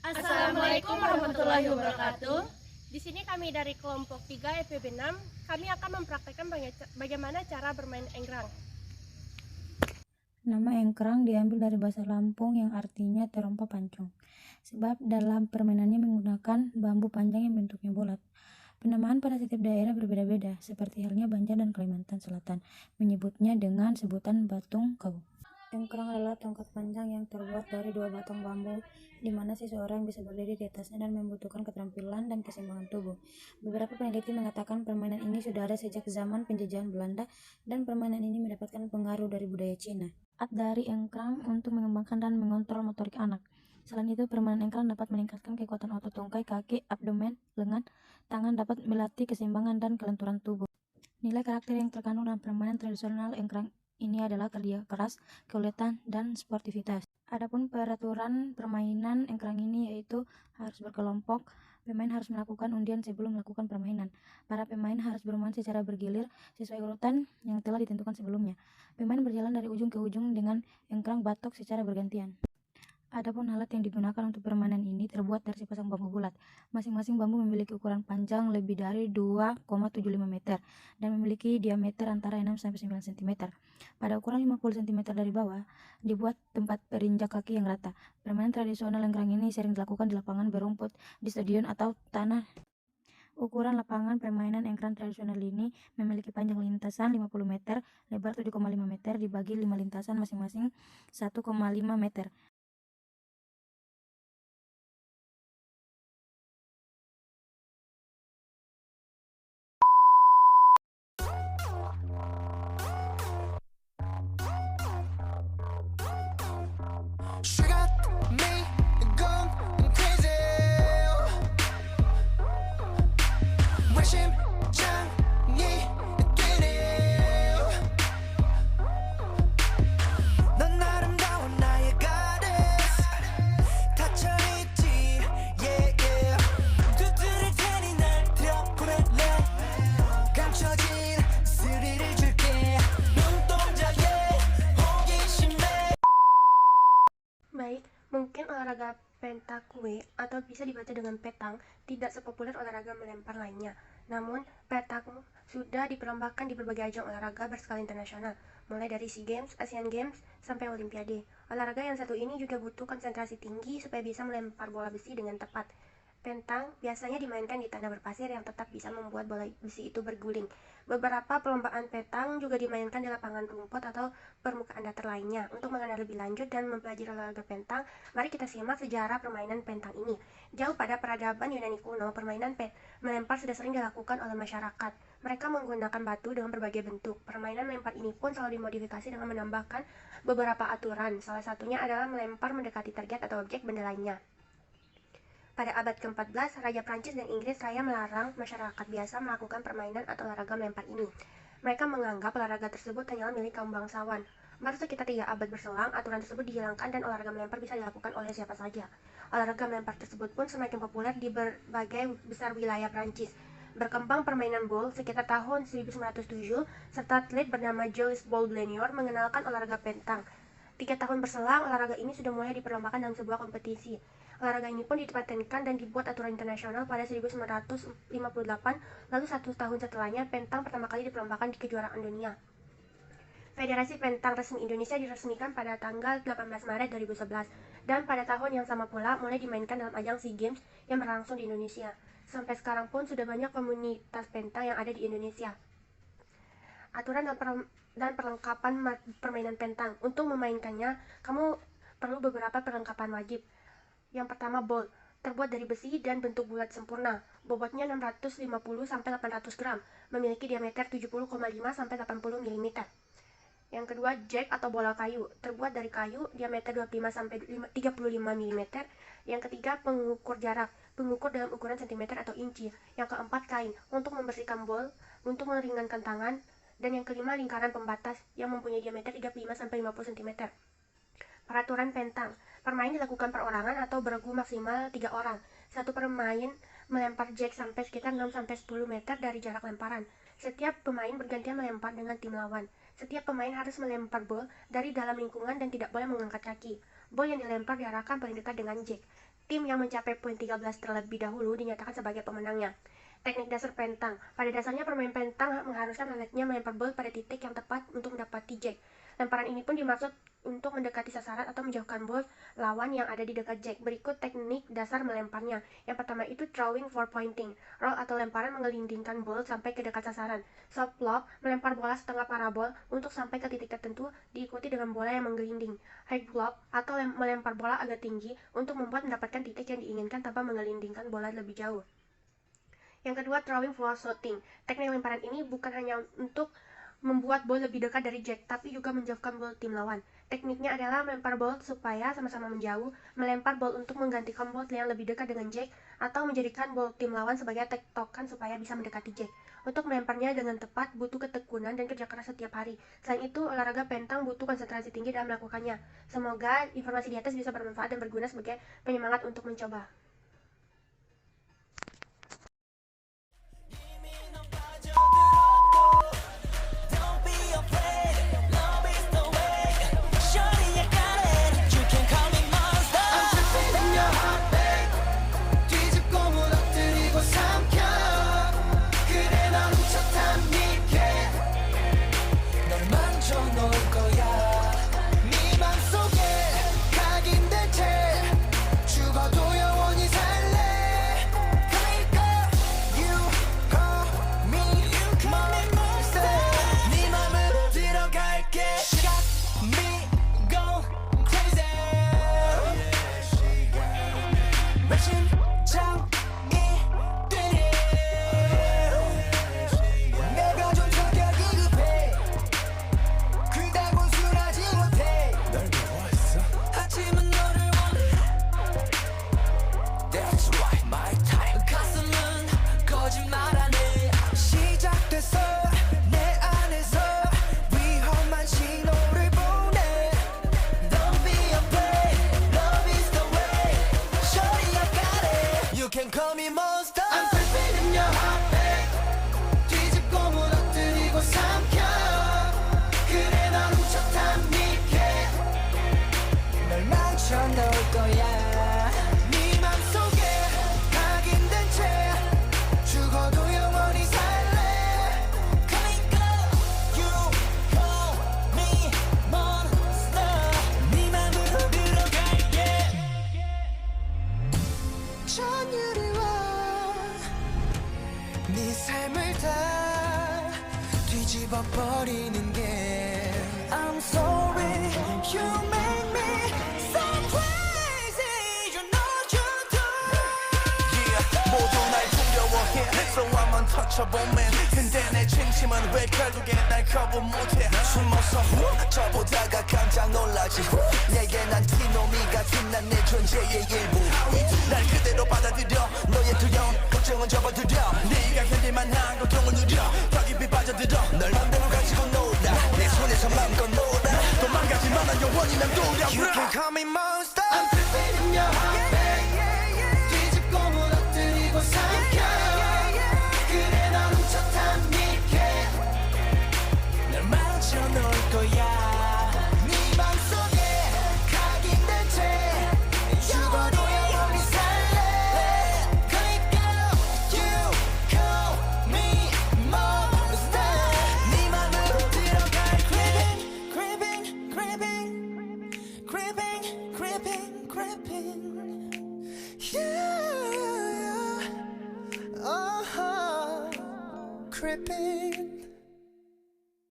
Assalamualaikum warahmatullahi wabarakatuh. Di sini kami dari kelompok 3 FPB 6, kami akan mempraktekkan bagaimana cara bermain enggrang. Nama engkrang diambil dari bahasa Lampung yang artinya terompa pancung, sebab dalam permainannya menggunakan bambu panjang yang bentuknya bulat. Penamaan pada setiap daerah berbeda-beda, seperti halnya Banjar dan Kalimantan Selatan menyebutnya dengan sebutan batung kawu. Engkrang adalah tongkat panjang yang terbuat dari 2 batang bambu, di mana seseorang bisa berdiri di atasnya dan membutuhkan keterampilan dan keseimbangan tubuh. Beberapa peneliti mengatakan permainan ini sudah ada sejak zaman penjajahan Belanda, dan permainan ini mendapatkan pengaruh dari budaya Cina. Dari engkrang untuk mengembangkan dan mengontrol motorik anak. Selain itu, permainan engkrang dapat meningkatkan kekuatan otot tungkai, kaki, abdomen, lengan, tangan, dapat melatih keseimbangan dan kelenturan tubuh. Nilai karakter yang terkandung dalam permainan tradisional engkrang ini adalah kerja keras, keuletan, dan sportivitas. Adapun peraturan permainan engkrang ini yaitu harus berkelompok, pemain harus melakukan undian sebelum melakukan permainan. Para pemain harus bermain secara bergilir sesuai urutan yang telah ditentukan sebelumnya. Pemain berjalan dari ujung ke ujung dengan engkrang batok secara bergantian. Adapun alat yang digunakan untuk permainan ini terbuat dari sepasang bambu bulat. Masing-masing bambu memiliki ukuran panjang lebih dari 2,75 meter dan memiliki diameter antara 6-9 cm. Pada ukuran 50 cm dari bawah, dibuat tempat perinjak kaki yang rata. Permainan tradisional engkrang ini sering dilakukan di lapangan berumput, di stadion atau tanah. Ukuran lapangan permainan engkrang tradisional ini memiliki panjang lintasan 50 meter, lebar 7,5 meter, dibagi 5 lintasan masing-masing 1,5 meter. She got me going crazy. 외심장이 뛰네요. 넌 아름다운 나의 goddess. 닫혀있지, yeah, yeah. 두드릴 테니 날 들어보낼래. 감춰진 스릴을 줄게. 눈동자에 호기심에. Baik, mungkin olahraga pentakue atau bisa dibaca dengan petang tidak sepopuler olahraga melempar lainnya. Namun, petang sudah diperlombakan di berbagai ajang olahraga berskala internasional, mulai dari SEA Games, Asian Games, sampai Olimpiade. Olahraga yang satu ini juga butuh konsentrasi tinggi supaya bisa melempar bola besi dengan tepat. Pentang biasanya dimainkan di tanah berpasir yang tetap bisa membuat bola besi itu berguling. Beberapa perlombaan petang juga dimainkan di lapangan rumput atau permukaan datar lainnya. Untuk mengenal lebih lanjut dan mempelajari olahraga pentang, mari kita simak sejarah permainan pentang ini. Jauh pada peradaban Yunani kuno, permainan melempar sudah sering dilakukan oleh masyarakat. Mereka menggunakan batu dengan berbagai bentuk. Permainan melempar ini pun selalu dimodifikasi dengan menambahkan beberapa aturan. Salah satunya adalah melempar mendekati target atau objek benda lainnya. Pada abad ke-14, Raja Prancis dan Inggris Raya melarang masyarakat biasa melakukan permainan atau olahraga melempar ini. Mereka menganggap olahraga tersebut hanyalah milik kaum bangsawan. Baru sekitar 3 abad berselang, aturan tersebut dihilangkan dan olahraga melempar bisa dilakukan oleh siapa saja. Olahraga melempar tersebut pun semakin populer di berbagai besar wilayah Prancis. Berkembang permainan bola sekitar tahun 1907, serta atlet bernama Jules Bourdelier mengenalkan olahraga pentang. 3 tahun berselang, olahraga ini sudah mulai diperlombakan dalam sebuah kompetisi. Olahraga ini pun dipatenkan dan dibuat aturan internasional pada 1958, lalu 1 tahun setelahnya pentang pertama kali diperlombakan di kejuaraan dunia. Federasi Pentang Resmi Indonesia diresmikan pada tanggal 18 Maret 2011, dan pada tahun yang sama pula mulai dimainkan dalam ajang SEA Games yang berlangsung di Indonesia. Sampai sekarang pun sudah banyak komunitas pentang yang ada di Indonesia. Aturan dan perlengkapan permainan pentang. Untuk memainkannya, kamu perlu beberapa perlengkapan wajib. Yang pertama, ball, terbuat dari besi dan bentuk bulat sempurna. Bobotnya 650-800 gram, memiliki diameter 70,5-80 mm. Yang kedua, jack atau bola kayu, terbuat dari kayu, diameter 25-35 mm. Yang ketiga, pengukur jarak, pengukur dalam ukuran cm atau inci. Yang keempat, kain, untuk membersihkan ball, untuk meringankan tangan. Dan yang kelima, lingkaran pembatas yang mempunyai diameter 35-50 cm. Peraturan pentang. Permain dilakukan perorangan atau beregu maksimal 3 orang. Satu pemain melempar jack sampai sekitar 6-10 meter dari jarak lemparan. Setiap pemain bergantian melempar dengan tim lawan. Setiap pemain harus melempar bola dari dalam lingkungan dan tidak boleh mengangkat kaki. Bola yang dilempar diarahkan paling dekat dengan jack. Tim yang mencapai poin 13 terlebih dahulu dinyatakan sebagai pemenangnya. Teknik dasar pentang. Pada dasarnya permain pentang mengharuskan atletnya melempar bola pada titik yang tepat untuk mendapati jack. Lemparan ini pun dimaksud untuk mendekati sasaran atau menjauhkan bola lawan yang ada di dekat jack. Berikut teknik dasar melemparnya. Yang pertama itu throwing for pointing. Roll atau lemparan menggelindingkan bola sampai ke dekat sasaran. Soft lob, melempar bola setengah parabol untuk sampai ke titik tertentu diikuti dengan bola yang menggelinding. High lob atau melempar bola agak tinggi untuk membuat mendapatkan titik yang diinginkan tanpa menggelindingkan bola lebih jauh. Yang kedua, throwing for shooting. Teknik lemparan ini bukan hanya untuk membuat bola lebih dekat dari jack, tapi juga menjauhkan bola tim lawan. Tekniknya adalah melempar bola supaya sama-sama menjauh, melempar bola untuk menggantikan bola yang lebih dekat dengan jack, atau menjadikan bola tim lawan sebagai tektokan supaya bisa mendekati jack. Untuk melemparnya dengan tepat butuh ketekunan dan kerja keras setiap hari. Selain itu, olahraga pentang butuh konsentrasi tinggi dalam melakukannya. Semoga informasi di atas bisa bermanfaat dan berguna sebagai penyemangat untuk mencoba. Don't be afraid, love is the way. Shorty, I got it. You can call me monster. I'm tripping in your heartbeat. 뒤집고 무너뜨리고 삼켜. 그래 넌 훔쳤단 니게. 널 만져 놓을 거야. 네 맘속에 각인된 채 죽어도 영원히 살래. 그러니까 you call me monster. 네 맘으로 들어갈게. She got me going crazy. 내 심장이 뛰네. 내가 좀 성격이 급해. 그다고 순하지 못해. 널 미워했어? 하지만 너를 원해. That's right, my time. 가슴은 거짓말하네. 시작됐어 내 안에서 위험한 신호를 보내. Don't be afraid, love is the way. Shorty, I got it. You can call me monster. I'm tripping in your heartbeat. 뒤집고 무너뜨리고 삼켜. 그래 넌 훔쳤단 니게. 널 망쳐 놓을 거야. 네 맘속에 각인된 채 죽어도 영원히 살래. 그러니까 you call me monster. 네 맘으로 들어갈게. 전율이 와. 네 삶을 다 뒤집어 버리는 게. I'm sorry, you make me so crazy. You know you do. Yeah, 모두 날 두려워해. So I'm untouchable man. 근데 내 진심은 왜 결국에 날 거부 못해. 숨어서 저보다가 깜짝 놀라지. 내게 난 티노미 같은 난 내 존재의 일부. 날 그대로 받아들여. 너의 두려움 걱정은 접어들여. 네가 견딜만한 고통을 누려. 더 깊이 빠져들어. 널 맘대로 가지고 놀아. 내 손에서 맘껏 놀아. 도망가지 마라 영원히 난 돌아와. You can call me monster. I'm tripping in your heartbeat. 뒤집고 무너뜨리고 삼켜. 그래 넌 훔쳤단 니게. 널 망쳐 놓을 거야. 네 맘속에 각인된 채 죽어도 영원히 살래. 그러니까 you call me monster. 네 맘으로 들어갈게. Creeping, creeping, creeping, creeping, creeping. Yeah, creeping.